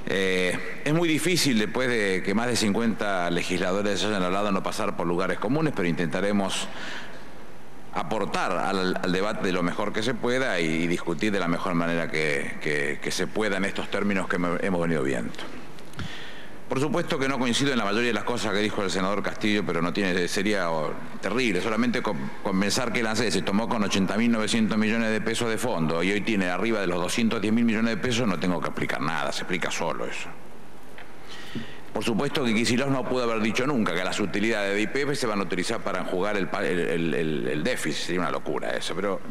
Es muy difícil, después de que más de 50 legisladores hayan hablado, no pasar por lugares comunes, pero intentaremos aportar al debate de lo mejor que se pueda y discutir de la mejor manera que se pueda en estos términos que hemos venido viendo. Por supuesto que no coincido en la mayoría de las cosas que dijo el senador Castillo, pero sería terrible. Solamente con pensar que el ANSES se tomó con 80.900 millones de pesos de fondo y hoy tiene arriba de los 210.000 millones de pesos, no tengo que explicar nada, se explica solo eso. Por supuesto que Kicillof no pudo haber dicho nunca que las utilidades de YPF se van a utilizar para enjugar el déficit, sería una locura eso, pero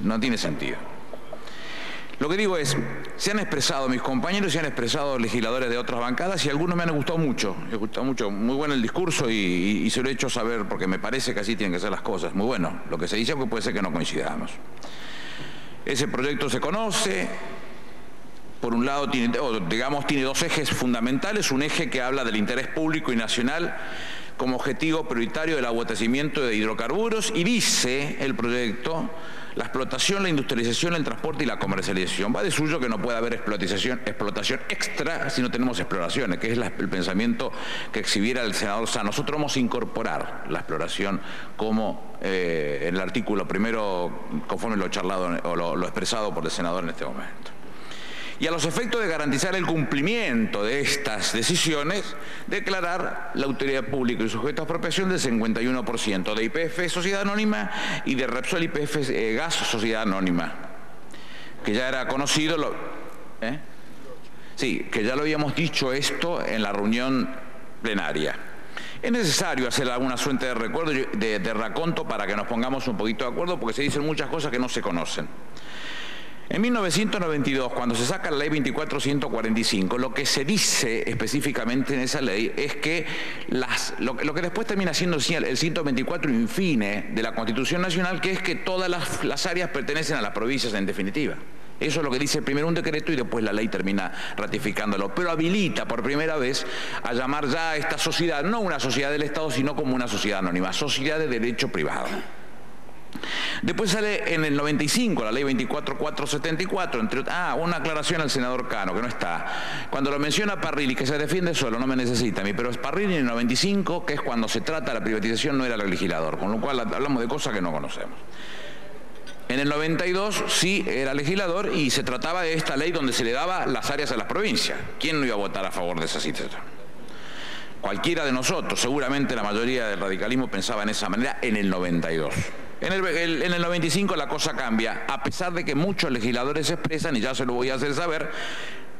no tiene sentido. Lo que digo es, se han expresado mis compañeros, se han expresado legisladores de otras bancadas y algunos me han gustado mucho, muy bueno el discurso y se lo he hecho saber porque me parece que así tienen que ser las cosas, muy bueno lo que se dice, porque puede ser que no coincidamos. Ese proyecto se conoce, por un lado tiene dos ejes fundamentales, un eje que habla del interés público y nacional como objetivo prioritario del abastecimiento de hidrocarburos y dice el proyecto la explotación, la industrialización, el transporte y la comercialización. Va de suyo que no puede haber explotación extra si no tenemos exploraciones, que es el pensamiento que exhibiera el senador Sanz. Nosotros vamos a incorporar la exploración como en el artículo primero, conforme lo charlado o lo expresado por el senador en este momento. Y a los efectos de garantizar el cumplimiento de estas decisiones, declarar la utilidad pública y sujeto a expropiación del 51% de YPF Sociedad Anónima y de Repsol YPF Gas Sociedad Anónima, que ya era conocido, sí, que ya lo habíamos dicho esto en la reunión plenaria. Es necesario hacer alguna suerte de recuerdo, de raconto para que nos pongamos un poquito de acuerdo, porque se dicen muchas cosas que no se conocen. En 1992, cuando se saca la ley 24.145, lo que se dice específicamente en esa ley es que lo que después termina siendo el 124 infine de la Constitución Nacional, que es que todas las áreas pertenecen a las provincias en definitiva. Eso es lo que dice primero un decreto y después la ley termina ratificándolo, pero habilita por primera vez a llamar ya a esta sociedad, no una sociedad del Estado, sino como una sociedad anónima, sociedad de derecho privado. Después sale en el 95 la ley 24.474, una aclaración al senador Cano, que no está. Cuando lo menciona Parrilli, que se defiende solo, no me necesita a mí, pero es Parrilli en el 95, que es cuando se trata la privatización, no era el legislador, con lo cual hablamos de cosas que no conocemos. En el 92 sí era legislador y se trataba de esta ley donde se le daba las áreas a las provincias. ¿Quién no iba a votar a favor de esa situación? Cualquiera de nosotros, seguramente la mayoría del radicalismo pensaba en esa manera en el 92. En el 95 la cosa cambia, a pesar de que muchos legisladores se expresan, y ya se lo voy a hacer saber,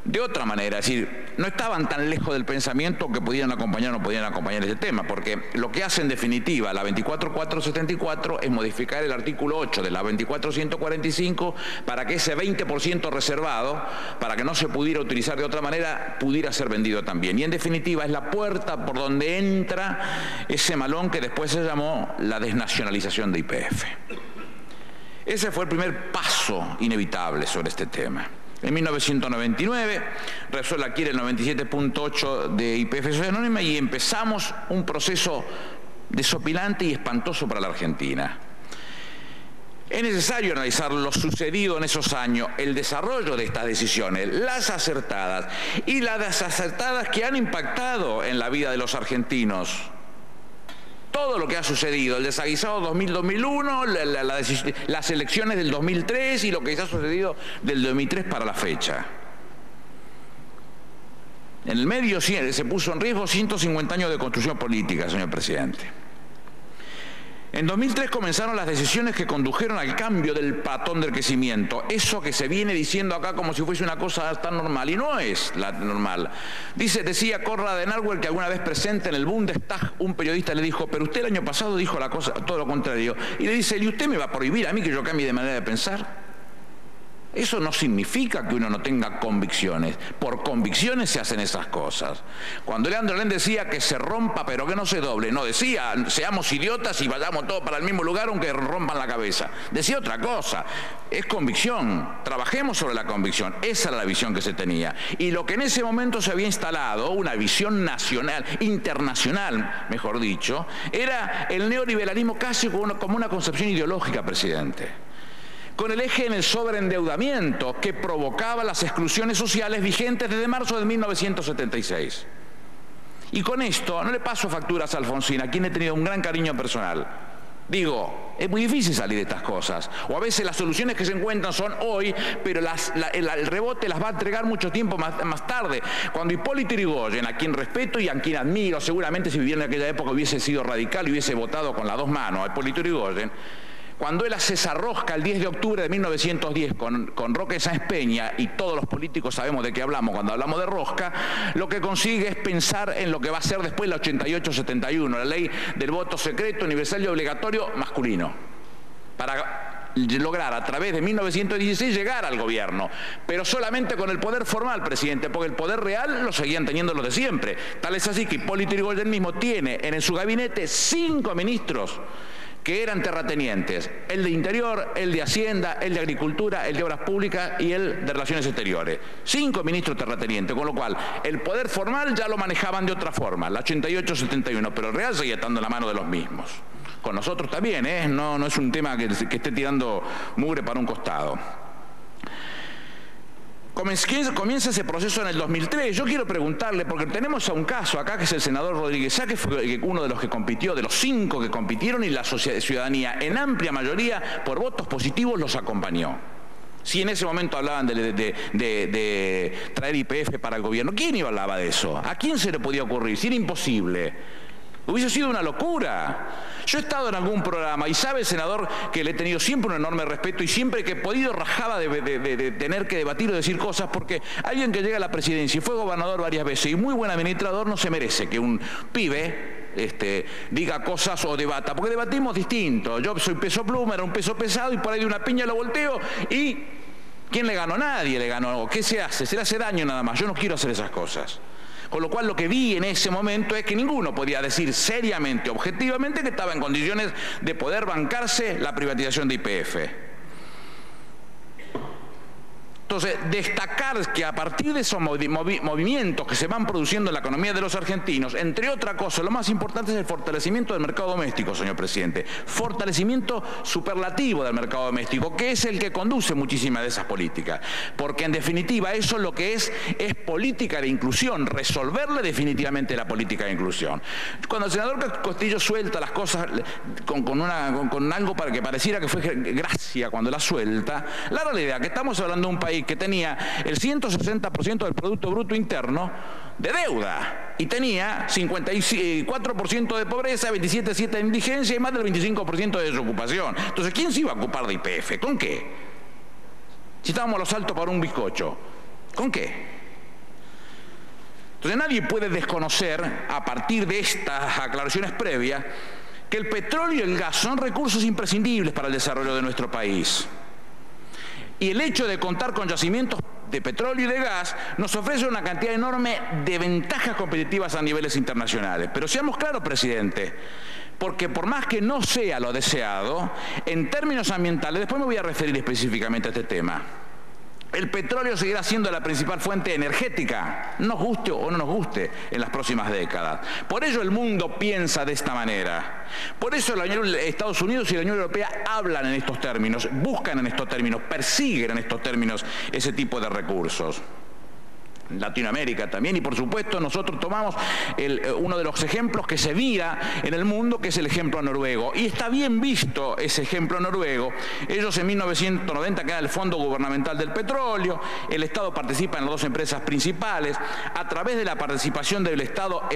de otra manera, es decir, no estaban tan lejos del pensamiento que podían acompañar o no podían acompañar ese tema, porque lo que hace en definitiva la 24.474 es modificar el artículo 8 de la 24.145 para que ese 20% reservado, para que no se pudiera utilizar de otra manera, pudiera ser vendido también. Y en definitiva es la puerta por donde entra ese malón que después se llamó la desnacionalización de YPF. Ese fue el primer paso inevitable sobre este tema. En 1999, Repsol adquiere el 97.8 de YPF Sociedad Anónima y empezamos un proceso desopilante y espantoso para la Argentina. Es necesario analizar lo sucedido en esos años, el desarrollo de estas decisiones, las acertadas y las desacertadas que han impactado en la vida de los argentinos. Todo lo que ha sucedido, el desaguisado 2000-2001, las elecciones del 2003 y lo que ha sucedido del 2003 para la fecha. En el medio se puso en riesgo 150 años de construcción política, señor presidente. En 2003 comenzaron las decisiones que condujeron al cambio del patrón del crecimiento. Eso que se viene diciendo acá como si fuese una cosa tan normal, y no es la normal. Decía Konrad Adenauer que alguna vez presente en el Bundestag, un periodista le dijo, pero usted el año pasado dijo la cosa, todo lo contrario. Y le dice, ¿y usted me va a prohibir a mí que yo cambie de manera de pensar? Eso no significa que uno no tenga convicciones. Por convicciones se hacen esas cosas. Cuando Leandro Alem decía que se rompa pero que no se doble, no decía seamos idiotas y vayamos todos para el mismo lugar aunque rompan la cabeza. Decía otra cosa. Es convicción. Trabajemos sobre la convicción. Esa era la visión que se tenía. Y lo que en ese momento se había instalado, una visión nacional, internacional, mejor dicho, era el neoliberalismo casi como una concepción ideológica, presidente. con el eje en el sobreendeudamiento que provocaba las exclusiones sociales vigentes desde marzo de 1976. Y con esto no le paso facturas a Alfonsín, a quien he tenido un gran cariño personal. Digo, es muy difícil salir de estas cosas. O a veces las soluciones que se encuentran son hoy, pero el rebote las va a entregar mucho tiempo más tarde. Cuando Hipólito Yrigoyen, a quien respeto y a quien admiro, seguramente si viviera en aquella época hubiese sido radical y hubiese votado con las dos manos a Hipólito Yrigoyen, cuando él hace esa rosca el 10 de octubre de 1910 con Roque Sáenz Peña, y todos los políticos sabemos de qué hablamos cuando hablamos de rosca, lo que consigue es pensar en lo que va a ser después la 88-71, la ley del voto secreto, universal y obligatorio masculino, para lograr a través de 1916 llegar al gobierno, pero solamente con el poder formal, presidente, porque el poder real lo seguían teniendo los de siempre. Tal es así que Hipólito Yrigoyen mismo tiene en su gabinete 5 ministros que eran terratenientes: el de Interior, el de Hacienda, el de Agricultura, el de Obras Públicas y el de Relaciones Exteriores. 5 ministros terratenientes, con lo cual el poder formal ya lo manejaban de otra forma, la 88-71, pero el real seguía estando en la mano de los mismos. Con nosotros también, no es un tema que esté tirando mugre para un costado. Comienza ese proceso en el 2003. Yo quiero preguntarle, porque tenemos a un caso acá que es el senador Rodríguez Sá, que fue uno de los que compitió, de los 5 que compitieron, y la ciudadanía en amplia mayoría por votos positivos los acompañó. Si en ese momento hablaban de traer YPF para el gobierno, ¿quién iba a hablar de eso? ¿A quién se le podía ocurrir? Si era imposible. Hubiese sido una locura. Yo he estado en algún programa y sabe el senador que le he tenido siempre un enorme respeto, y siempre que he podido rajaba de tener que debatir o decir cosas, porque alguien que llega a la presidencia y fue gobernador varias veces y muy buen administrador no se merece que un pibe diga cosas o debata, porque debatimos distinto. Yo soy peso pluma, era un peso pesado, y por ahí de una piña lo volteo y ¿quién le ganó? Nadie le ganó. ¿Qué se hace? Se le hace daño nada más. Yo no quiero hacer esas cosas. Con lo cual lo que vi en ese momento es que ninguno podía decir seriamente, objetivamente, que estaba en condiciones de poder bancarse la privatización de YPF. Entonces, destacar que a partir de esos movimientos que se van produciendo en la economía de los argentinos, entre otra cosa, lo más importante es el fortalecimiento del mercado doméstico, señor presidente. Fortalecimiento superlativo del mercado doméstico, que es el que conduce muchísimas de esas políticas. Porque en definitiva eso lo que es política de inclusión, resolverle definitivamente la política de inclusión. Cuando el senador Castillo suelta las cosas con algo para que pareciera que fue gracia cuando la suelta, la realidad es que estamos hablando de un país que tenía el 160% del Producto Bruto Interno de deuda y tenía 54% de pobreza, 27,7% de indigencia y más del 25% de desocupación. Entonces, ¿quién se iba a ocupar de YPF? ¿Con qué? Si estábamos a los saltos para un bizcocho, ¿con qué? Entonces, nadie puede desconocer, a partir de estas aclaraciones previas, que el petróleo y el gas son recursos imprescindibles para el desarrollo de nuestro país. Y el hecho de contar con yacimientos de petróleo y de gas nos ofrece una cantidad enorme de ventajas competitivas a niveles internacionales. Pero seamos claros, presidente, porque por más que no sea lo deseado, en términos ambientales, después me voy a referir específicamente a este tema, el petróleo seguirá siendo la principal fuente energética, nos guste o no nos guste, en las próximas décadas. Por ello el mundo piensa de esta manera. Por eso Estados Unidos y la Unión Europea hablan en estos términos, buscan en estos términos, persiguen en estos términos ese tipo de recursos. Latinoamérica también, y por supuesto nosotros tomamos uno de los ejemplos que se mira en el mundo, que es el ejemplo noruego, y está bien visto ese ejemplo noruego. Ellos en 1990 crean el Fondo Gubernamental del Petróleo, el Estado participa en las 2 empresas principales, a través de la participación del Estado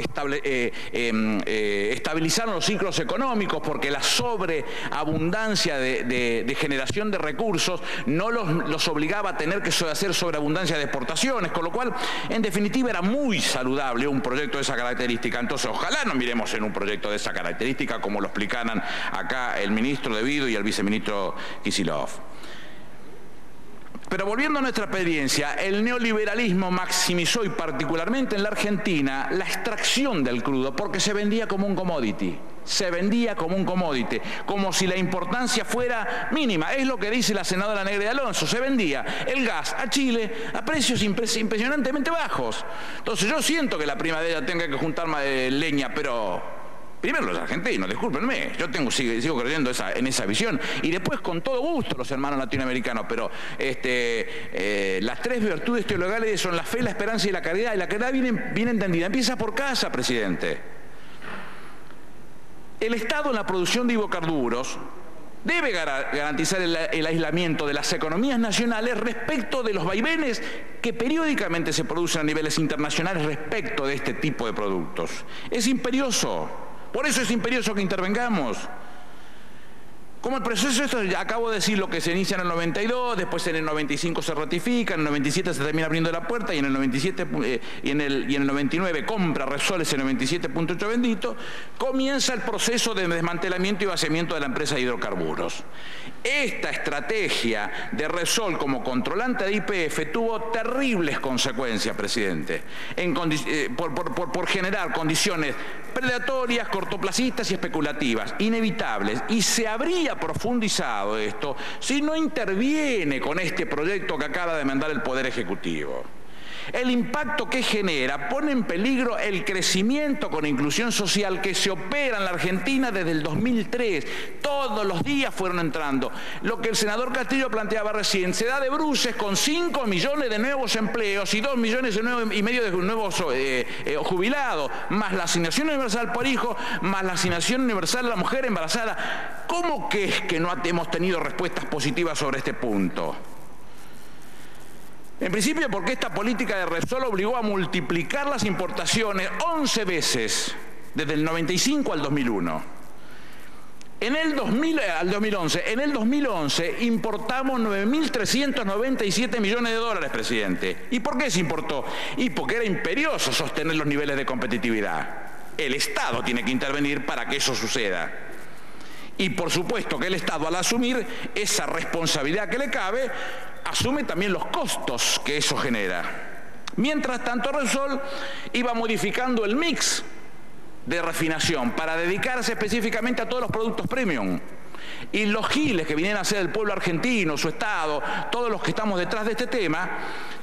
estabilizaron los ciclos económicos, porque la sobreabundancia de generación de recursos no los obligaba a tener que hacer sobreabundancia de exportaciones, con lo cual en definitiva era muy saludable un proyecto de esa característica. Entonces ojalá no miremos en un proyecto de esa característica como lo explicaran acá el ministro De Vido y el viceministro Kicillof. Pero volviendo a nuestra experiencia, el neoliberalismo maximizó, y particularmente en la Argentina, la extracción del crudo, porque se vendía como un commodity. Se vendía como un commodity, como si la importancia fuera mínima. Es lo que dice la senadora Negri de Alonso. Se vendía el gas a Chile a precios impresionantemente bajos. Entonces yo siento que la prima de ella tenga que juntar más leña, pero Primero los argentinos, discúlpenme, yo sigo creyendo en esa visión. Y después, con todo gusto, los hermanos latinoamericanos. Pero las tres virtudes teologales son la fe, la esperanza y la caridad. Y la caridad bien entendida empieza por casa, presidente. El Estado en la producción de hidrocarburos debe garantizar el aislamiento de las economías nacionales respecto de los vaivenes que periódicamente se producen a niveles internacionales respecto de este tipo de productos. Es imperioso. Por eso es imperioso que intervengamos. Como el proceso, esto acabo de decir, lo que se inicia en el 92, después en el 95 se ratifica, en el 97 se termina abriendo la puerta y en el 97 y en el 99 compra Repsol ese 97.8 bendito, comienza el proceso de desmantelamiento y vaciamiento de la empresa de hidrocarburos. Esta estrategia de Repsol como controlante de YPF tuvo terribles consecuencias, presidente, por generar condiciones predatorias, cortoplacistas y especulativas, inevitables, y se habría profundizado esto si no interviene con este proyecto que acaba de mandar el Poder Ejecutivo. El impacto que genera pone en peligro el crecimiento con inclusión social que se opera en la Argentina desde el 2003. Todos los días fueron entrando. Lo que el senador Castillo planteaba recién, se da de bruces con 5 millones de nuevos empleos y 2 millones y medio de nuevos jubilados, más la asignación universal por hijo, más la asignación universal a la mujer embarazada. ¿Cómo que es que no hemos tenido respuestas positivas sobre este punto? En principio porque esta política de Repsol obligó a multiplicar las importaciones 11 veces desde el 95 al 2001. Al 2011. En el 2011 importamos 9.397 millones de dólares, presidente. ¿Y por qué se importó? Y porque era imperioso sostener los niveles de competitividad. El Estado tiene que intervenir para que eso suceda. Y por supuesto que el Estado, al asumir esa responsabilidad que le cabe, asume también los costos que eso genera. Mientras tanto, Repsol iba modificando el mix de refinación para dedicarse específicamente a todos los productos premium. Y los giles que vinieron a ser el pueblo argentino, su Estado, todos los que estamos detrás de este tema,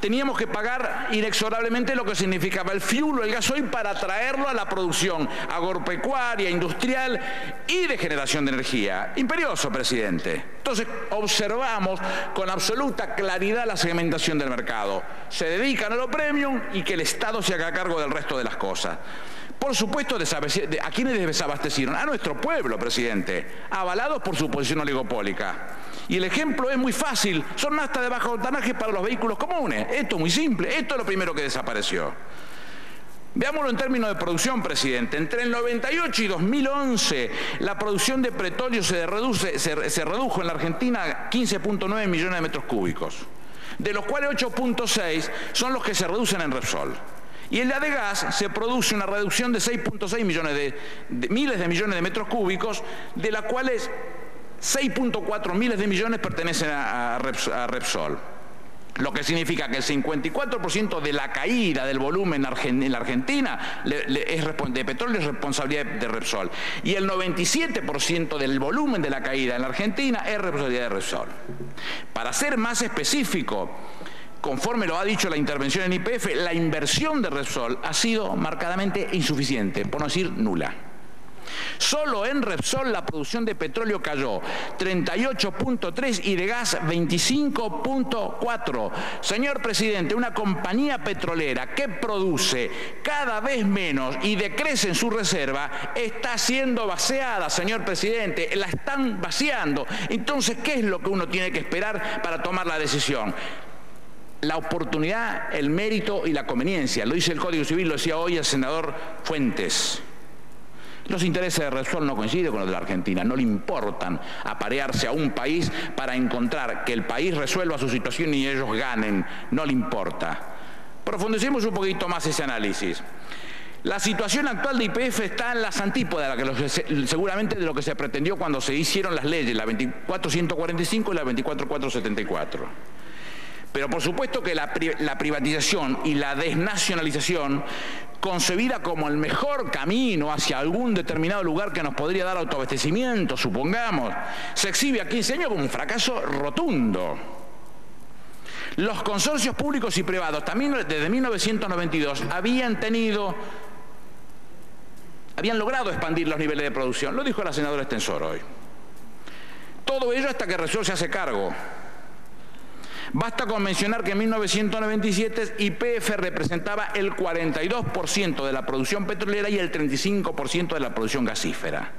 teníamos que pagar inexorablemente lo que significaba el fuel o el gasoil para traerlo a la producción agropecuaria, industrial y de generación de energía. Imperioso, presidente. Entonces observamos con absoluta claridad la segmentación del mercado. Se dedican a lo premium y que el Estado se haga cargo del resto de las cosas. Por supuesto, ¿a quiénes desabastecieron? A nuestro pueblo, presidente, avalados por su posición oligopólica. Y el ejemplo es muy fácil, son naftas de bajo octanaje para los vehículos comunes. Esto es muy simple, esto es lo primero que desapareció. Veámoslo en términos de producción, presidente. Entre el 98 y 2011, la producción de petróleo se redujo en la Argentina a 15.9 millones de metros cúbicos, de los cuales 8.6 son los que se reducen en Repsol. Y en la de gas se produce una reducción de 6.6 millones miles de millones de metros cúbicos, de las cuales 6.4 miles de millones pertenecen a Repsol. Lo que significa que el 54% de la caída del volumen en la Argentina de petróleo es responsabilidad de Repsol. Y el 97% del volumen de la caída en la Argentina es responsabilidad de Repsol. Para ser más específico, conforme lo ha dicho la intervención en YPF, la inversión de Repsol ha sido marcadamente insuficiente, por no decir nula. Solo en Repsol la producción de petróleo cayó 38.3 y de gas 25.4. Señor presidente, una compañía petrolera que produce cada vez menos y decrece en su reserva está siendo vaciada, señor presidente, la están vaciando. Entonces, ¿qué es lo que uno tiene que esperar para tomar la decisión? La oportunidad, el mérito y la conveniencia. Lo dice el Código Civil, lo decía hoy el senador Fuentes. Los intereses de Repsol no coinciden con los de la Argentina, no le importan aparearse a un país para encontrar que el país resuelva su situación y ellos ganen, no le importa. Profundicemos un poquito más ese análisis. La situación actual de YPF está en las antípodas, seguramente de lo que se pretendió cuando se hicieron las leyes, la 24.145 y la 24.474. Pero por supuesto que la privatización y la desnacionalización, concebida como el mejor camino hacia algún determinado lugar que nos podría dar autoabastecimiento, supongamos, se exhibe a 15 años como un fracaso rotundo. Los consorcios públicos y privados, también desde 1992, habían tenido habían logrado expandir los niveles de producción. Lo dijo la senadora Extensor hoy. Todo ello hasta que Repsol se hace cargo. Basta con mencionar que en 1997 YPF representaba el 42% de la producción petrolera y el 35% de la producción gasífera.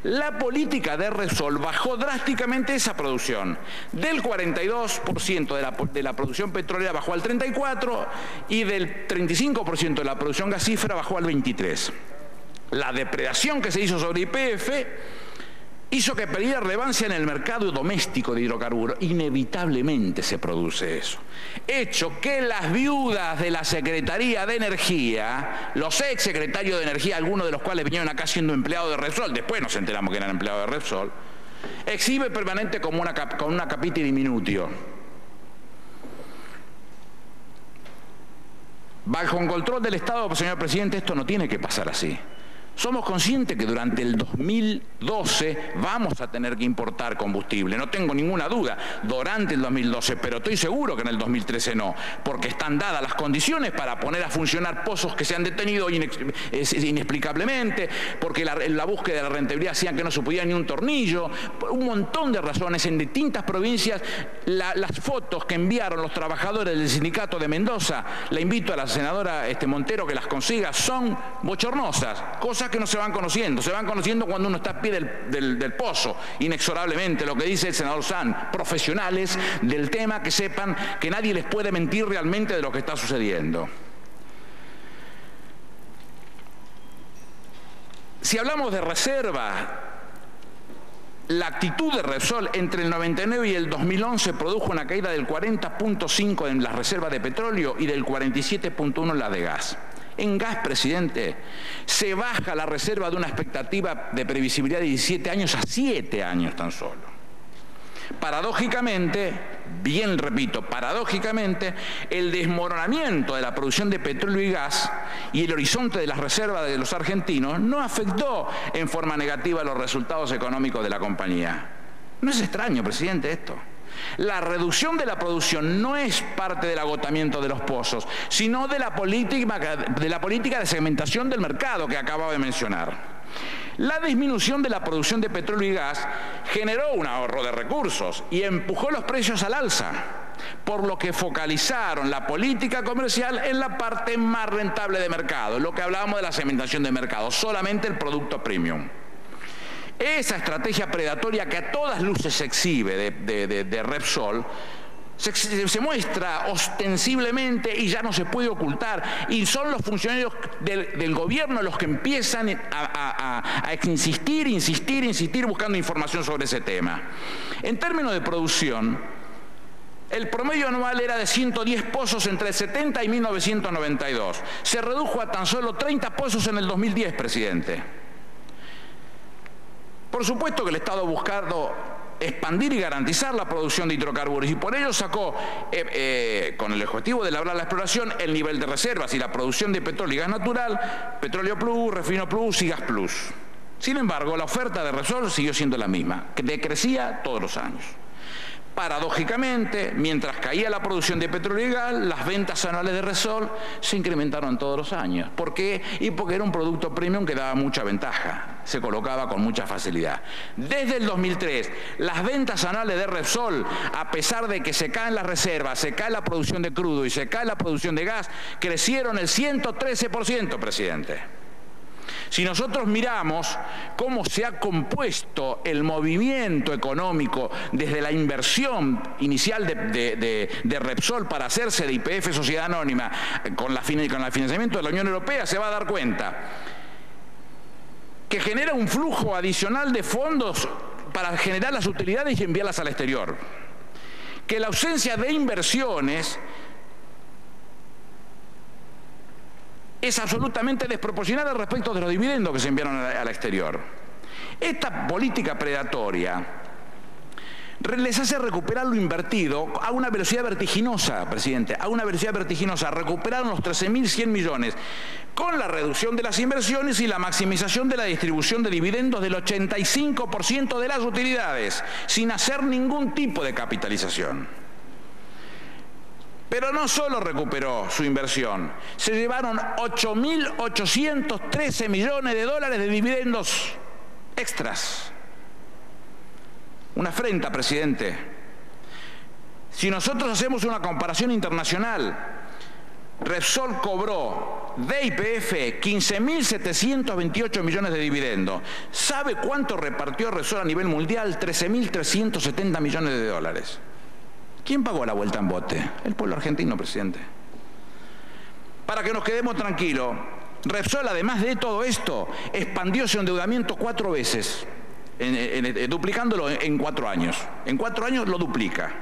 La política de Repsol bajó drásticamente esa producción. Del 42% de la producción petrolera bajó al 34% y del 35% de la producción gasífera bajó al 23%. La depredación que se hizo sobre YPF hizo que perdiera relevancia en el mercado doméstico de hidrocarburos. Inevitablemente se produce eso. Hecho que las viudas de la Secretaría de Energía, los ex secretarios de Energía, algunos de los cuales vinieron acá siendo empleados de Repsol, después nos enteramos que eran empleados de Repsol, exhibe permanente como una capita diminutio. Bajo el control del Estado, señor presidente, esto no tiene que pasar así. Somos conscientes que durante el 2012 vamos a tener que importar combustible, no tengo ninguna duda, durante el 2012, pero estoy seguro que en el 2013 no, porque están dadas las condiciones para poner a funcionar pozos que se han detenido inexplicablemente, porque la búsqueda de la rentabilidad hacían que no se pudiera ni un tornillo, por un montón de razones en distintas provincias. Las fotos que enviaron los trabajadores del sindicato de Mendoza, la invito a la senadora Montero que las consiga, son bochornosas, cosas que no se van conociendo cuando uno está a pie del pozo, inexorablemente. Lo que dice el senador Sanz, profesionales del tema que sepan que nadie les puede mentir realmente de lo que está sucediendo. Si hablamos de reserva, la actitud de Repsol entre el 99 y el 2011 produjo una caída del 40.5 en las reservas de petróleo y del 47.1 en las de gas. En gas, presidente, se baja la reserva de una expectativa de previsibilidad de 17 años a 7 años tan solo. Paradójicamente, bien repito, paradójicamente, el desmoronamiento de la producción de petróleo y gas y el horizonte de las reservas de los argentinos no afectó en forma negativa los resultados económicos de la compañía. No es extraño, presidente, esto. La reducción de la producción no es parte del agotamiento de los pozos, sino de la política de segmentación del mercado que acabo de mencionar. La disminución de la producción de petróleo y gas generó un ahorro de recursos y empujó los precios al alza, por lo que focalizaron la política comercial en la parte más rentable de mercado, lo que hablábamos de la segmentación de mercado, solamente el producto premium. Esa estrategia predatoria que a todas luces se exhibe de Repsol se muestra ostensiblemente y ya no se puede ocultar, y son los funcionarios del gobierno los que empiezan a insistir buscando información sobre ese tema. En términos de producción, el promedio anual era de 110 pozos entre el 70 y 1992. Se redujo a tan solo 30 pozos en el 2010, presidente. Por supuesto que el Estado ha buscado expandir y garantizar la producción de hidrocarburos y por ello sacó, con el objetivo de lograr la exploración, el nivel de reservas y la producción de petróleo y gas natural, Petróleo Plus, Refino Plus y Gas Plus. Sin embargo, la oferta de Repsol siguió siendo la misma, que decrecía todos los años. Paradójicamente, mientras caía la producción de petróleo y gas, las ventas anuales de Repsol se incrementaron todos los años. ¿Por qué? Y porque era un producto premium que daba mucha ventaja, se colocaba con mucha facilidad. Desde el 2003, las ventas anuales de Repsol, a pesar de que se caen las reservas, se cae la producción de crudo y se cae la producción de gas, crecieron el 113%, presidente. Si nosotros miramos cómo se ha compuesto el movimiento económico desde la inversión inicial de Repsol para hacerse de YPF Sociedad Anónima con el financiamiento de la Unión Europea, se va a dar cuenta que genera un flujo adicional de fondos para generar las utilidades y enviarlas al exterior. Que la ausencia de inversiones es absolutamente desproporcionada respecto de los dividendos que se enviaron al exterior. Esta política predatoria les hace recuperar lo invertido a una velocidad vertiginosa, presidente, a una velocidad vertiginosa. Recuperaron los 13.100 millones con la reducción de las inversiones y la maximización de la distribución de dividendos del 85% de las utilidades, sin hacer ningún tipo de capitalización. Pero no solo recuperó su inversión, se llevaron 8.813 millones de dólares de dividendos extras. Una afrenta, presidente. Si nosotros hacemos una comparación internacional, Repsol cobró de YPF 15.728 millones de dividendos. ¿Sabe cuánto repartió Repsol a nivel mundial? 13.370 millones de dólares. ¿Quién pagó la vuelta en bote? El pueblo argentino, presidente. Para que nos quedemos tranquilos, Repsol, además de todo esto, expandió su endeudamiento 4 veces, duplicándolo en 4 años. En 4 años lo duplica.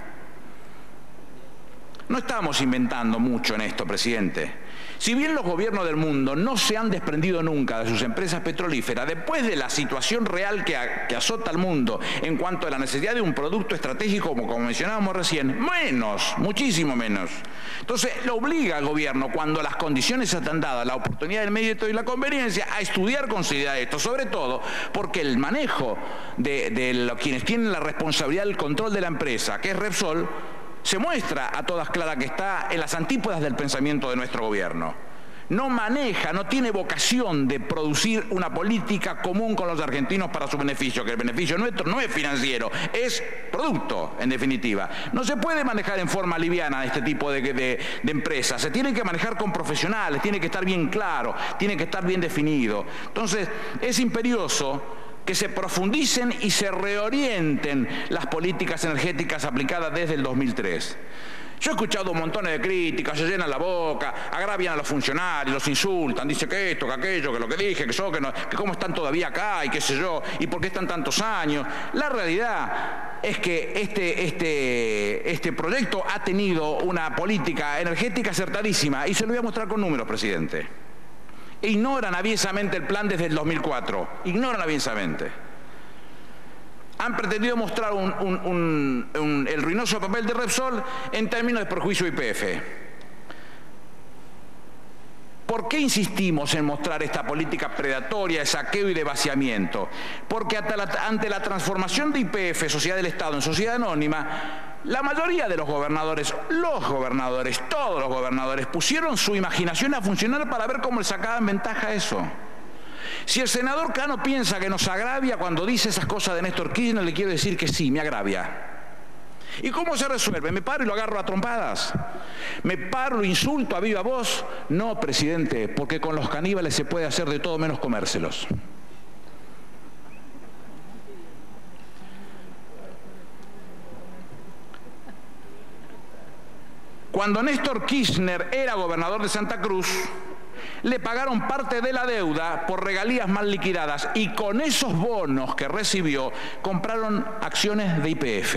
No estamos inventando mucho en esto, presidente. Si bien los gobiernos del mundo no se han desprendido nunca de sus empresas petrolíferas, después de la situación real que azota al mundo en cuanto a la necesidad de un producto estratégico, como mencionábamos recién, menos, muchísimo menos. Entonces, lo obliga al gobierno, cuando las condiciones están dadas, la oportunidad del mérito y la conveniencia, a estudiar con seriedad esto, sobre todo porque el manejo de quienes tienen la responsabilidad del control de la empresa, que es Repsol, se muestra a todas claras que está en las antípodas del pensamiento de nuestro gobierno. No maneja, no tiene vocación de producir una política común con los argentinos para su beneficio, que el beneficio nuestro no es financiero, es producto, en definitiva. No se puede manejar en forma liviana este tipo de empresas, se tienen que manejar con profesionales, tiene que estar bien claro, tiene que estar bien definido. Entonces, es imperioso que se profundicen y se reorienten las políticas energéticas aplicadas desde el 2003. Yo he escuchado montones de críticas, se llenan la boca, agravian a los funcionarios, los insultan, dicen que esto, que aquello, que lo que dije, que cómo están todavía acá y qué sé yo, y por qué están tantos años. La realidad es que este proyecto ha tenido una política energética acertadísima, y se lo voy a mostrar con números, presidente. Ignoran aviesamente el plan desde el 2004, ignoran aviesamente. Han pretendido mostrar el ruinoso papel de Repsol en términos de perjuicio YPF. ¿Por qué insistimos en mostrar esta política predatoria de saqueo y de vaciamiento? Porque ante la transformación de YPF, Sociedad del Estado, en sociedad anónima, la mayoría de los gobernadores, todos los gobernadores, pusieron su imaginación a funcionar para ver cómo le sacaban ventaja a eso. Si el senador Cano piensa que nos agravia cuando dice esas cosas de Néstor Kirchner, le quiero decir que sí, me agravia. ¿Y cómo se resuelve? ¿Me paro y lo agarro a trompadas? ¿Me paro, lo insulto a viva voz? No, presidente, porque con los caníbales se puede hacer de todo menos comérselos. Cuando Néstor Kirchner era gobernador de Santa Cruz, le pagaron parte de la deuda por regalías mal liquidadas, y con esos bonos que recibió compraron acciones de YPF.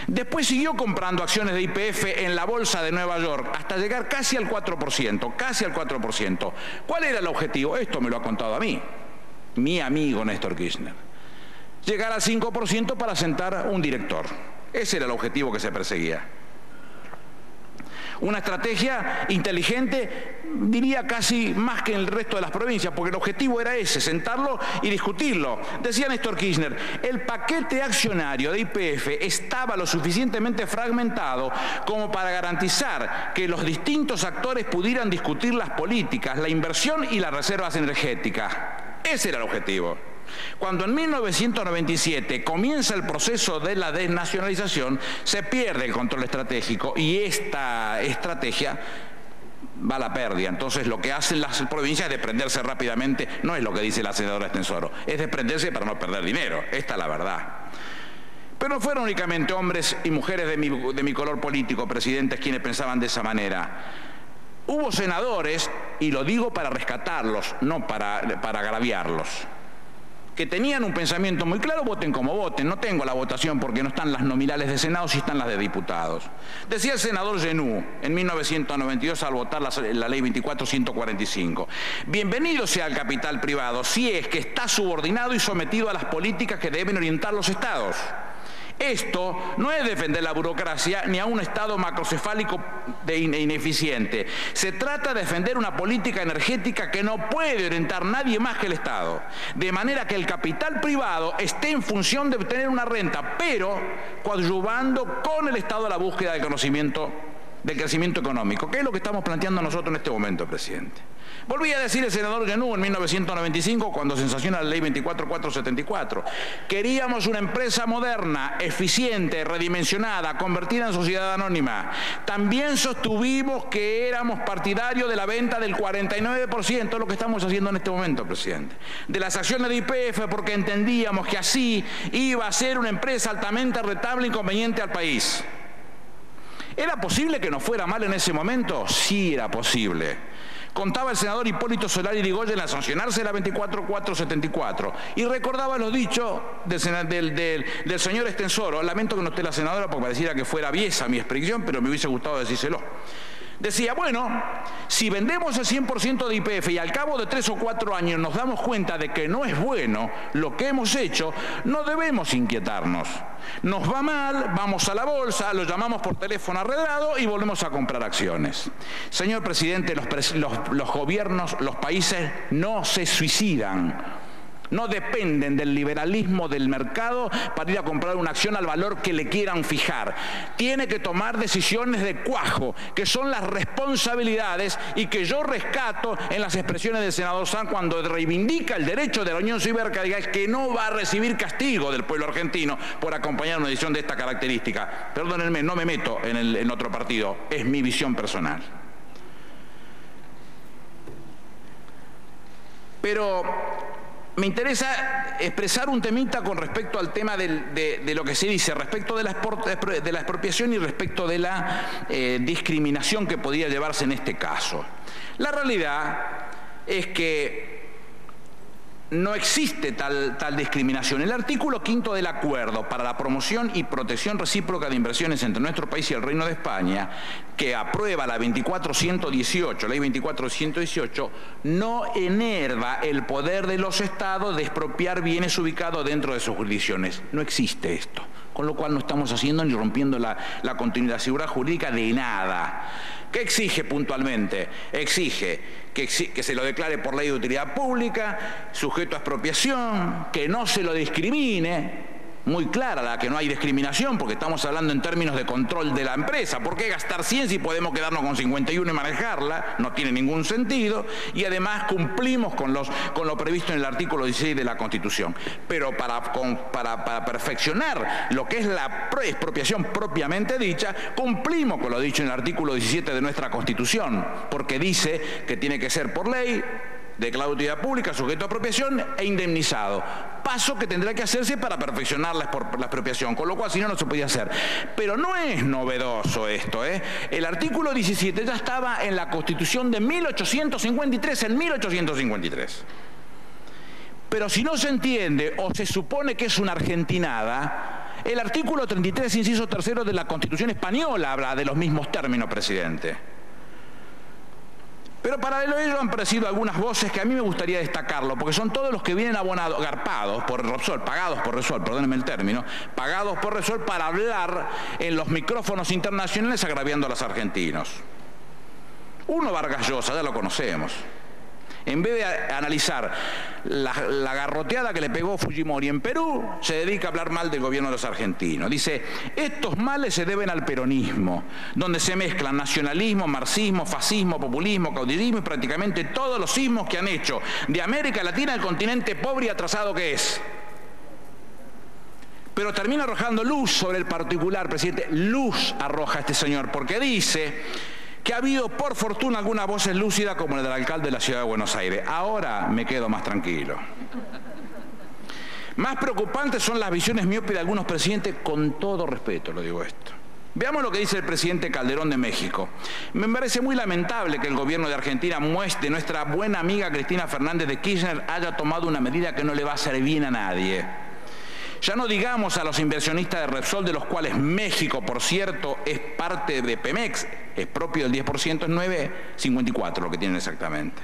Después siguió comprando acciones de YPF en la bolsa de Nueva York hasta llegar casi al 4%, casi al 4%. ¿Cuál era el objetivo? Esto me lo ha contado a mí, mi amigo Néstor Kirchner. Llegar al 5% para sentar un director. Ese era el objetivo que se perseguía. Una estrategia inteligente, diría casi más que en el resto de las provincias, porque el objetivo era ese, sentarlo y discutirlo. Decía Néstor Kirchner, el paquete accionario de YPF estaba lo suficientemente fragmentado como para garantizar que los distintos actores pudieran discutir las políticas, la inversión y las reservas energéticas. Ese era el objetivo. Cuando en 1997 comienza el proceso de la desnacionalización, se pierde el control estratégico y esta estrategia va a la pérdida. Entonces lo que hacen las provincias es desprenderse rápidamente, no es lo que dice la senadora Estensoro, es desprenderse para no perder dinero, esta es la verdad. Pero no fueron únicamente hombres y mujeres de mi color político, presidentes, quienes pensaban de esa manera. Hubo senadores, y lo digo para rescatarlos, no para agraviarlos, que tenían un pensamiento muy claro, voten como voten. No tengo la votación porque no están las nominales de Senado, sí están las de diputados. Decía el senador Genú en 1992 al votar la ley 24.145. Bienvenido sea el capital privado si es que está subordinado y sometido a las políticas que deben orientar los estados. Esto no es defender la burocracia ni a un Estado macrocefálico e ineficiente. Se trata de defender una política energética que no puede orientar nadie más que el Estado. De manera que el capital privado esté en función de obtener una renta, pero coadyuvando con el Estado a la búsqueda del conocimiento del crecimiento económico, que es lo que estamos planteando nosotros en este momento, presidente. Volví a decir el senador Llanú en 1995, cuando se sanciona la ley 24474. Queríamos una empresa moderna, eficiente, redimensionada, convertida en sociedad anónima. También sostuvimos que éramos partidarios de la venta del 49%, lo que estamos haciendo en este momento, presidente, de las acciones de YPF, porque entendíamos que así iba a ser una empresa altamente rentable y conveniente al país. ¿Era posible que nos fuera mal en ese momento? Sí, era posible. Contaba el senador Hipólito Solari Irigoyen al sancionarse la 24474 y recordaba los dichos del señor Estensoro. Lamento que no esté la senadora porque pareciera que fuera aviesa mi expresión, pero me hubiese gustado decírselo. Decía, bueno, si vendemos el 100% de YPF y al cabo de 3 o 4 años nos damos cuenta de que no es bueno lo que hemos hecho, no debemos inquietarnos. Nos va mal, vamos a la bolsa, lo llamamos por teléfono arreglado y volvemos a comprar acciones. Señor presidente, los gobiernos, los países no se suicidan. No dependen del liberalismo del mercado para ir a comprar una acción al valor que le quieran fijar. Tiene que tomar decisiones de cuajo, que son las responsabilidades y que yo rescato en las expresiones del senador Sanz cuando reivindica el derecho de la Unión Cívica Radical, que no va a recibir castigo del pueblo argentino por acompañar una decisión de esta característica. Perdónenme, no me meto en otro partido, es mi visión personal. Pero me interesa expresar un temita con respecto al tema de lo que se dice, respecto de la expropiación y respecto de la discriminación que podía llevarse en este caso. La realidad es que no existe tal discriminación. El artículo 5 del Acuerdo para la promoción y protección recíproca de inversiones entre nuestro país y el Reino de España, que aprueba la 24118, ley 24118, no enerva el poder de los Estados de expropiar bienes ubicados dentro de sus jurisdicciones. No existe esto, con lo cual no estamos haciendo ni rompiendo la continuidad de seguridad jurídica de nada. ¿Qué exige puntualmente? Exige que se lo declare por ley de utilidad pública, sujeto a expropiación, que no se lo discrimine. Muy clara la que no hay discriminación, porque estamos hablando en términos de control de la empresa. ¿Por qué gastar 100 si podemos quedarnos con 51 y manejarla? No tiene ningún sentido. Y además cumplimos con lo previsto en el artículo 16 de la Constitución. Pero para perfeccionar lo que es la expropiación propiamente dicha, cumplimos con lo dicho en el artículo 17 de nuestra Constitución, porque dice que tiene que ser por ley, declarado de utilidad pública, sujeto a expropiación e indemnizado. Paso que tendrá que hacerse para perfeccionar la expropiación, con lo cual si no, no se podía hacer. Pero no es novedoso esto, ¿eh? El artículo 17 ya estaba en la Constitución de 1853, en 1853. Pero si no se entiende o se supone que es una argentinada, el artículo 33, inciso 3 de la Constitución española habla de los mismos términos, presidente. Pero paralelo a ello han aparecido algunas voces que a mí me gustaría destacarlo, porque son todos los que vienen abonados, garpados por Repsol, pagados por Repsol, perdónenme el término, pagados por Repsol para hablar en los micrófonos internacionales agraviando a los argentinos. Uno, Vargas Llosa, ya lo conocemos. En vez de analizar la garroteada que le pegó Fujimori en Perú, se dedica a hablar mal del gobierno de los argentinos. Dice, estos males se deben al peronismo, donde se mezclan nacionalismo, marxismo, fascismo, populismo, caudillismo y prácticamente todos los sismos que han hecho de América Latina el continente pobre y atrasado que es. Pero termina arrojando luz sobre el particular, presidente. Luz arroja este señor, porque dice que ha habido, por fortuna, algunas voces lúcidas como la del alcalde de la ciudad de Buenos Aires. Ahora me quedo más tranquilo. Más preocupantes son las visiones miopes de algunos presidentes, con todo respeto lo digo esto. Veamos lo que dice el presidente Calderón de México. Me parece muy lamentable que el gobierno de Argentina, de nuestra buena amiga Cristina Fernández de Kirchner, haya tomado una medida que no le va a hacer bien a nadie. Ya no digamos a los inversionistas de Repsol, de los cuales México, por cierto, es parte de Pemex, es propio del 10%, es 9,54 lo que tienen exactamente.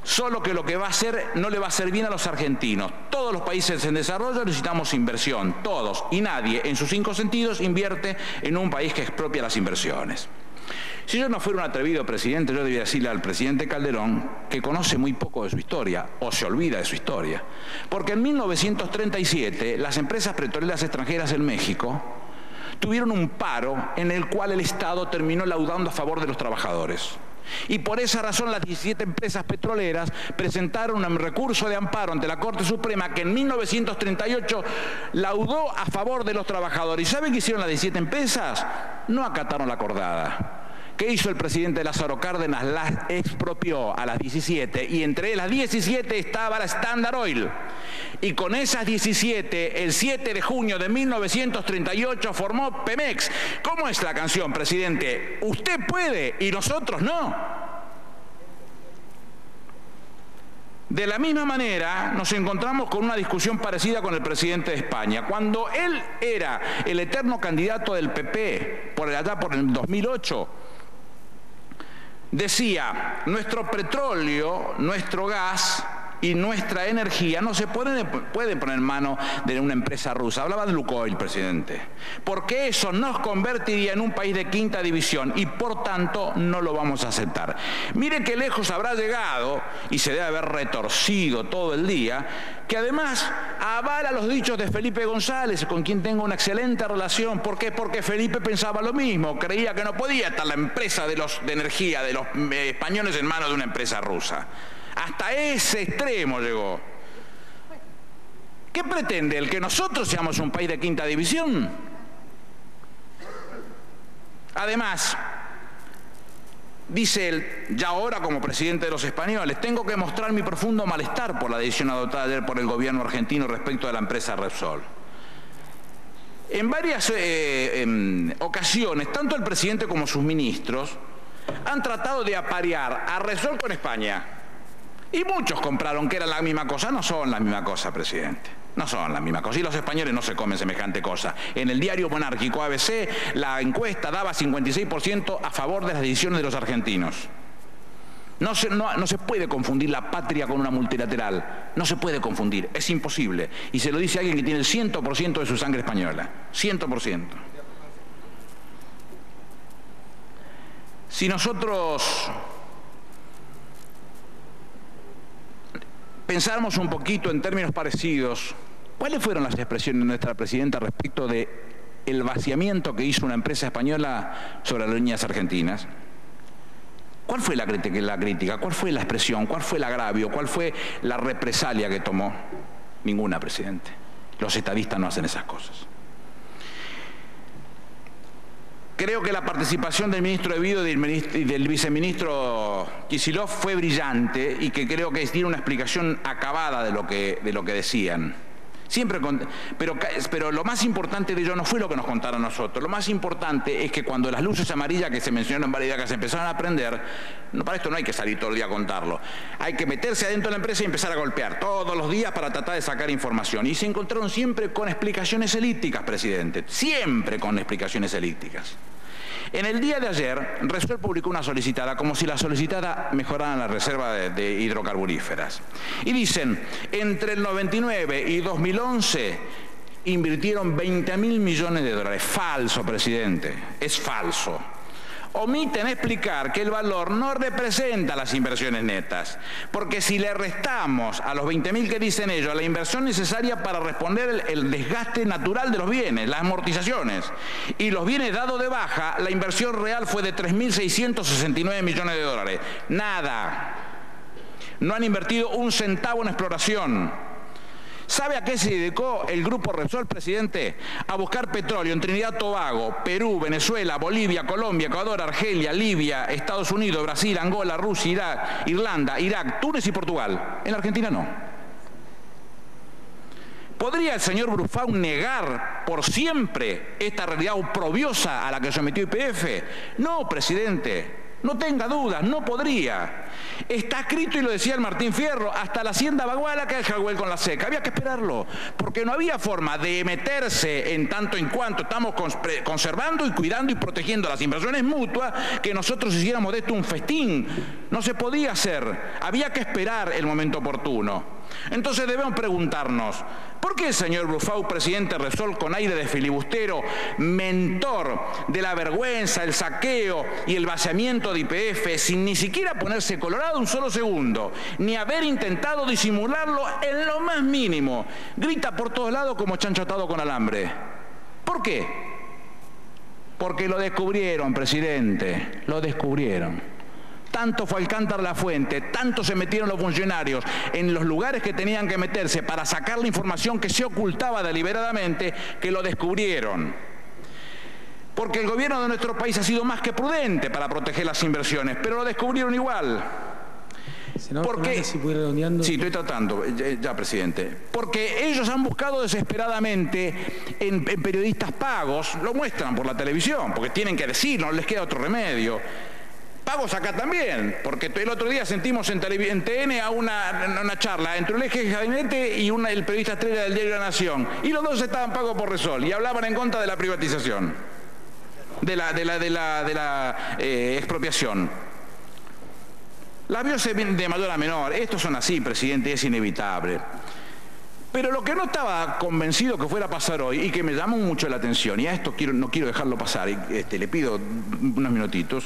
Solo que lo que va a hacer no le va a hacer bien a los argentinos. Todos los países en desarrollo necesitamos inversión, todos, y nadie en sus 5 sentidos invierte en un país que expropia las inversiones. Si yo no fuera un atrevido presidente, yo debería decirle al presidente Calderón que conoce muy poco de su historia, o se olvida de su historia. Porque en 1937 las empresas petroleras extranjeras en México tuvieron un paro en el cual el Estado terminó laudando a favor de los trabajadores. Y por esa razón las 17 empresas petroleras presentaron un recurso de amparo ante la Corte Suprema que en 1938 laudó a favor de los trabajadores. ¿Y saben qué hicieron las 17 empresas? No acataron la acordada. ¿Qué hizo el presidente Lázaro Cárdenas? Las expropió a las 17 y entre las 17 estaba la Standard Oil. Y con esas 17, el 7 de junio de 1938 formó Pemex. ¿Cómo es la canción, presidente? Usted puede y nosotros no. De la misma manera nos encontramos con una discusión parecida con el presidente de España. Cuando él era el eterno candidato del PP, allá por el 2008, decía, nuestro petróleo, nuestro gas y nuestra energía no se puede poner en mano de una empresa rusa. Hablaba de Lukoil, presidente. Porque eso nos convertiría en un país de quinta división y por tanto no lo vamos a aceptar. Mire qué lejos habrá llegado, y se debe haber retorcido todo el día, que además avala los dichos de Felipe González, con quien tengo una excelente relación. ¿Por qué? Porque Felipe pensaba lo mismo, creía que no podía estar la empresa de energía de los españoles en manos de una empresa rusa. Hasta ese extremo llegó. ¿Qué pretende? ¿El que nosotros seamos un país de quinta división? Además, dice él, ya ahora como presidente de los españoles, tengo que mostrar mi profundo malestar por la decisión adoptada ayer por el gobierno argentino respecto de la empresa Repsol. En varias ocasiones, tanto el presidente como sus ministros han tratado de aparear a Repsol con España. Y muchos compraron que era la misma cosa. No son la misma cosa, presidente. No son la misma cosa. Y los españoles no se comen semejante cosa. En el diario monárquico ABC, la encuesta daba 56% a favor de las decisiones de los argentinos. No se puede confundir la patria con una multilateral. No se puede confundir. Es imposible. Y se lo dice alguien que tiene el 100% de su sangre española. 100%. Si nosotros pensáramos un poquito en términos parecidos, ¿cuáles fueron las expresiones de nuestra presidenta respecto de el vaciamiento que hizo una empresa española sobre las líneas argentinas? ¿Cuál fue la crítica? ¿Cuál fue la expresión? ¿Cuál fue el agravio? ¿Cuál fue la represalia que tomó? Ninguna, presidente. Los estadistas no hacen esas cosas. Creo que la participación del ministro de Vido y del viceministro Kicillof fue brillante y que creo que tiene una explicación acabada de lo que decían. Pero lo más importante de ello no fue lo que nos contaron nosotros. Lo más importante es que cuando las luces amarillas que se mencionaron en varias que se empezaron a prender, para esto no hay que salir todo el día a contarlo. Hay que meterse adentro de la empresa y empezar a golpear todos los días para tratar de sacar información. Y se encontraron siempre con explicaciones elípticas, presidente. Siempre con explicaciones elípticas. En el día de ayer, Repsol publicó una solicitada, como si la solicitada mejorara la reserva de hidrocarburíferas. Y dicen, entre el 99 y 2011 invirtieron 20.000 millones de dólares. Falso, presidente, es falso. Omiten explicar que el valor no representa las inversiones netas, porque si le restamos a los 20.000 que dicen ellos la inversión necesaria para responder el desgaste natural de los bienes, las amortizaciones, y los bienes dados de baja, la inversión real fue de 3.669 millones de dólares. Nada. No han invertido un centavo en exploración. ¿Sabe a qué se dedicó el grupo Repsol, presidente? A buscar petróleo en Trinidad y Tobago, Perú, Venezuela, Bolivia, Colombia, Ecuador, Argelia, Libia, Estados Unidos, Brasil, Angola, Rusia, Irlanda, Irak, Túnez y Portugal. En la Argentina no. ¿Podría el señor Brufau negar por siempre esta realidad oprobiosa a la que sometió YPF? No, presidente. No tenga dudas, no podría. Está escrito, y lo decía el Martín Fierro, hasta la hacienda Baguala que el Jagüel con la seca. Había que esperarlo, porque no había forma de meterse en tanto en cuanto estamos conservando y cuidando y protegiendo las inversiones mutuas, que nosotros hiciéramos de esto un festín. No se podía hacer. Había que esperar el momento oportuno. Entonces debemos preguntarnos, ¿por qué el señor Brufau, presidente de Repsol, con aire de filibustero, mentor de la vergüenza, el saqueo y el vaciamiento de YPF, sin ni siquiera ponerse colorado un solo segundo, ni haber intentado disimularlo en lo más mínimo, grita por todos lados como chancho atado con alambre? ¿Por qué? Porque lo descubrieron, presidente, lo descubrieron. Tanto fue Alcántara la fuente, tanto se metieron los funcionarios en los lugares que tenían que meterse para sacar la información que se ocultaba deliberadamente, que lo descubrieron. Porque el gobierno de nuestro país ha sido más que prudente para proteger las inversiones, pero lo descubrieron igual. Porque, si pudiera redondeando. Sí, estoy tratando, ya, presidente. Porque ellos han buscado desesperadamente en periodistas pagos, lo muestran por la televisión, porque tienen que decir, no les queda otro remedio. Pagos acá también, porque el otro día sentimos en TN a una charla entre el eje de gabinete y el periodista estrella del diario La Nación, y los dos estaban pagos por Resol y hablaban en contra de la privatización, de la expropiación. Las vio de mayor a menor. Estos son así, presidente, es inevitable. Pero lo que no estaba convencido que fuera a pasar hoy y que me llamó mucho la atención, y a esto no quiero dejarlo pasar, le pido unos minutitos,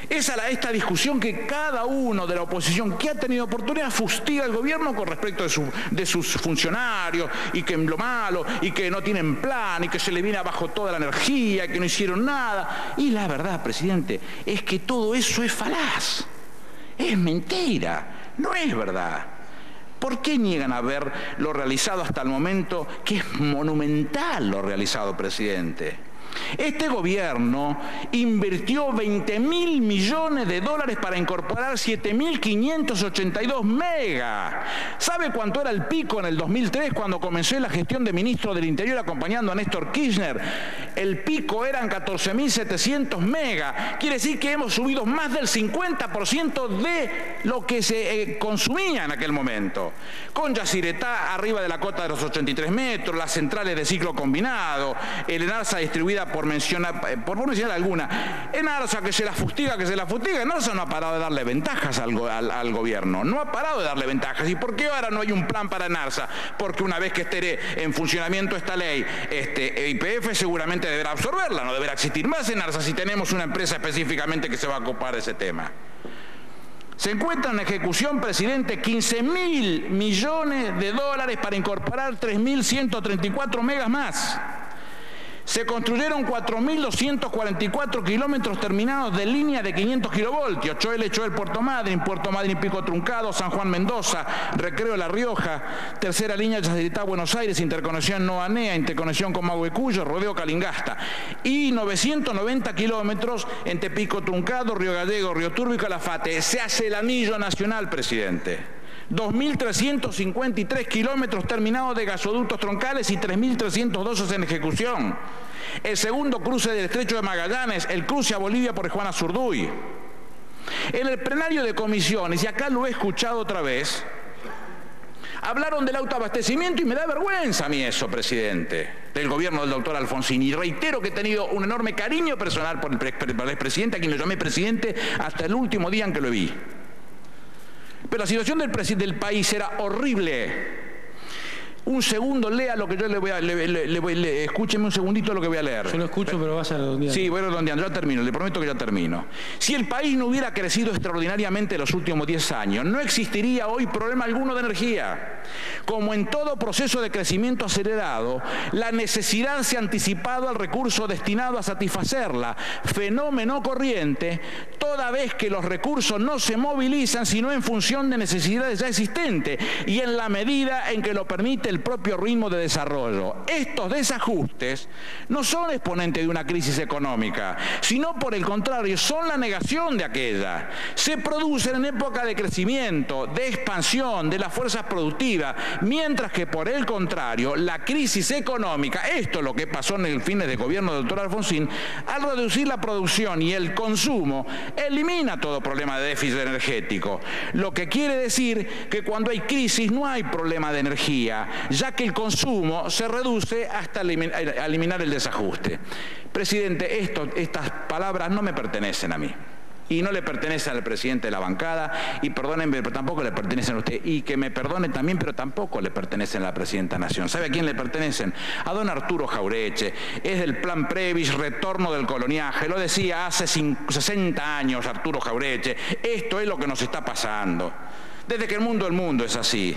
es esta discusión que cada uno de la oposición que ha tenido oportunidad fustiga al gobierno con respecto de sus funcionarios, y que lo malo, y que no tienen plan, y que se le viene abajo toda la energía, y que no hicieron nada. Y la verdad, presidente, es que todo eso es falaz. Es mentira, no es verdad. ¿Por qué niegan a ver lo realizado hasta el momento, que es monumental lo realizado, presidente? Este gobierno invirtió 20.000 millones de dólares para incorporar 7.582 megas. ¿Sabe cuánto era el pico en el 2003 cuando comenzó la gestión de ministro del Interior acompañando a Néstor Kirchner? El pico eran 14.700 megas. Quiere decir que hemos subido más del 50% de lo que se consumía en aquel momento. Con Yacyretá arriba de la cota de los 83 metros, las centrales de ciclo combinado, el ENARSA distribuida por mencionar alguna. ENARSA que se la fustiga, ENARSA no ha parado de darle ventajas al gobierno, no ha parado de darle ventajas. ¿Y por qué ahora no hay un plan para ENARSA? Porque una vez que esté en funcionamiento esta ley, YPF seguramente deberá absorberla, no deberá existir más ENARSA si tenemos una empresa específicamente que se va a ocupar de ese tema. Se encuentra en ejecución, presidente, 15.000 millones de dólares para incorporar 3.134 megas más. Se construyeron 4.244 kilómetros terminados de línea de 500 kilovoltios, Choel, Puerto Madryn, Pico Truncado, San Juan Mendoza, Recreo La Rioja, tercera línea Yacyretá Buenos Aires, interconexión Noanea, interconexión con Maguecuyo, Rodeo Calingasta, y 990 kilómetros entre Pico Truncado, Río Gallego, Río Turbio y Calafate. Se hace el anillo nacional, presidente. 2.353 kilómetros terminados de gasoductos troncales y 3.312 en ejecución. El segundo cruce del Estrecho de Magallanes, el cruce a Bolivia por Juana Zurduy. En el plenario de comisiones, y acá lo he escuchado otra vez, hablaron del autoabastecimiento y me da vergüenza a mí eso, presidente, del gobierno del doctor Alfonsín. Y reitero que he tenido un enorme cariño personal por el expresidente, a quien lo llamé presidente hasta el último día en que lo vi. Pero la situación del país era horrible. Un segundo, lea lo que yo le voy a... escúcheme un segundito lo que voy a leer. Yo lo escucho, pero vas a redondear. Sí, voy redondeando, ya termino, le prometo que ya termino. Si el país no hubiera crecido extraordinariamente en los últimos 10 años, no existiría hoy problema alguno de energía. Como en todo proceso de crecimiento acelerado, la necesidad se ha anticipado al recurso destinado a satisfacerla, fenómeno corriente, toda vez que los recursos no se movilizan sino en función de necesidades ya existentes y en la medida en que lo permite el propio ritmo de desarrollo. Estos desajustes no son exponentes de una crisis económica, sino por el contrario, son la negación de aquella. Se producen en época de crecimiento, de expansión de las fuerzas productivas, mientras que por el contrario, la crisis económica, esto es lo que pasó en el fines de gobierno del doctor Alfonsín, al reducir la producción y el consumo, elimina todo problema de déficit energético. Lo que quiere decir que cuando hay crisis no hay problema de energía, ya que el consumo se reduce hasta eliminar el desajuste. Presidente, estas palabras no me pertenecen a mí. Y no le pertenecen al presidente de la bancada, y perdónenme, pero tampoco le pertenecen a usted. Y que me perdone también, pero tampoco le pertenecen a la presidenta de la Nación. ¿Sabe a quién le pertenecen? A don Arturo Jauretche. Es del plan Previs, retorno del coloniaje. Lo decía hace 60 años Arturo Jauretche. Esto es lo que nos está pasando. Desde que el mundo es así.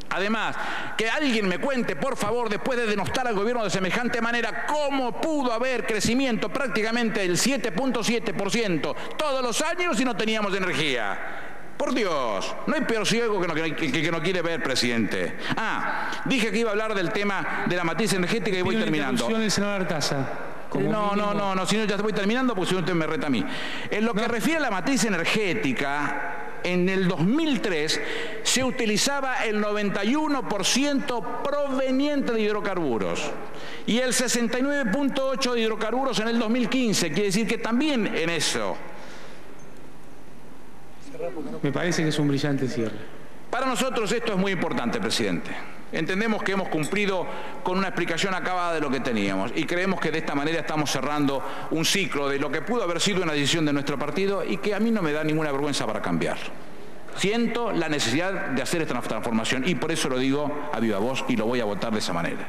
Además, que alguien me cuente, por favor, después de denostar al gobierno de semejante manera, cómo pudo haber crecimiento prácticamente del 7.7% todos los años y no teníamos energía. Por Dios, no hay peor ciego que no quiere ver, presidente. Dije que iba a hablar del tema de la matriz energética y voy terminando. El senador Artaza. No, si no ya voy terminando porque si no usted me reta a mí. En lo que refiere a la matriz energética, en el 2003 se utilizaba el 91% proveniente de hidrocarburos y el 69.8% de hidrocarburos en el 2015. Quiere decir que también en eso. Me parece que es un brillante cierre. Para nosotros esto es muy importante, presidente. Entendemos que hemos cumplido con una explicación acabada de lo que teníamos y creemos que de esta manera estamos cerrando un ciclo de lo que pudo haber sido una decisión de nuestro partido y que a mí no me da ninguna vergüenza para cambiar. Siento la necesidad de hacer esta transformación y por eso lo digo a viva voz y lo voy a votar de esa manera.